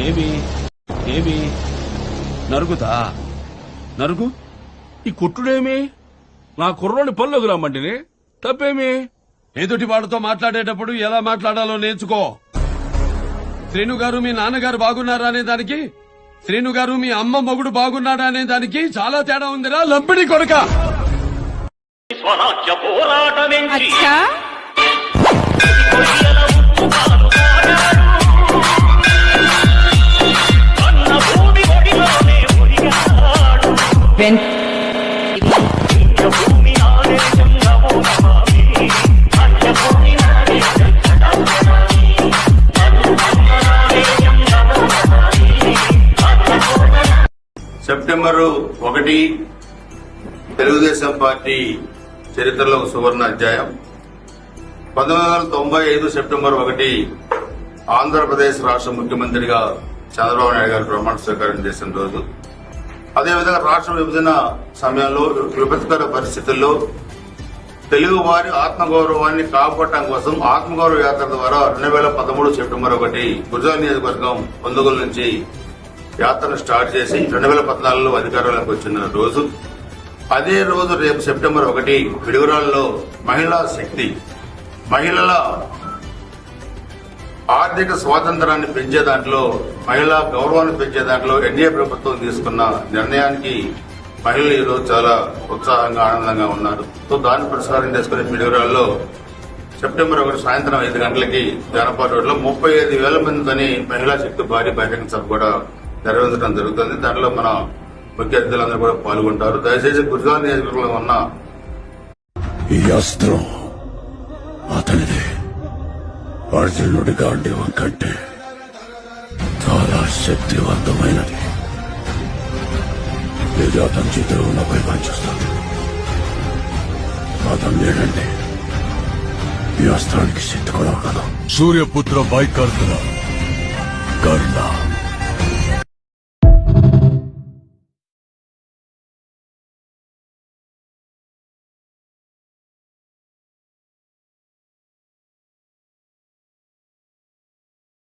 ఏమి ఏమి నరుగుతా నరుగు. ఈ కొట్టుడేమి? నా కుర్రోని పనులకు రమ్మంటిని తప్పేమి? ఎదుటి వాడితో మాట్లాడేటప్పుడు ఎలా మాట్లాడాలో నేర్చుకో. శ్రీను గారు మీ నాన్నగారు బాగున్నారా అనే దానికి, శ్రీను గారు మీ అమ్మ మొగుడు బాగున్నాడా అనే దానికి చాలా తేడా ఉందిరా లంపిడి కొడక. అచ్చా సెప్టెంబరు 1 తెలుగుదేశం పార్టీ చరిత్రలో సువర్ణ అధ్యాయం. 1995 సెప్టెంబర్ 1 ఆంధ్రప్రదేశ్ రాష్ట్ర ముఖ్యమంత్రిగా చంద్రబాబు నాయుడు గారు ప్రమాణ స్వీకారం చేసిన రోజు. అదేవిధంగా రాష్ట్ర విభజన సమయంలో విపత్కర పరిస్థితుల్లో తెలుగు వారి ఆత్మగౌరవాన్ని కాపాడటం కోసం ఆత్మగౌరవ యాత్ర ద్వారా 2013 సెప్టెంబర్ 1 గురజాల నియోజకవర్గం పొందుగోలు నుంచి యాత్రను స్టార్ట్ చేసి 2014లో అధికారంలోకి వచ్చిన రోజు. అదే రోజు రేపు సెప్టెంబర్ 1 పిడుగురాళ్లలో మహిళా శక్తి, మహిళల ఆర్థిక స్వాతంత్రాన్ని పెంచే దాంట్లో, మహిళా గౌరవాన్ని పెంచే దాంట్లో ఎన్డీఏ ప్రభుత్వం తీసుకున్న నిర్ణయానికి మహిళలు ఈ రోజు చాలా ఉత్సాహంగా ఆనందంగా ఉన్నారు. సో దాన్ని పురస్కారం చేసుకుని పిడుగురాళ్లలో సెప్టెంబర్ 1 సాయంత్రం 5 గంటలకి జానపాటు రోడ్లో 35,000 మందితోని మహిళా శక్తి భారీ బహిరంగ సభ కూడా నిర్వహించడం జరుగుతుంది. దాంట్లో మన ముఖ్య అతిథులందరూ కూడా పాల్గొంటారు. దయచేసి గుజరాల నియోజకవర్గంలో ఉన్న ఈ అస్త్రం అతనిదే. అర్జునుడి గాంధీవం కంటే చాలా శక్తివంతమైనది. ఇది అతని చేతిలో ఉన్నపై పనిచేస్తుంది. అతను లేడంటే ఈ అస్త్రానికి శక్తి కూడా ఉండదు. సూర్యపుత్ర వైకర్ణ కర్ణ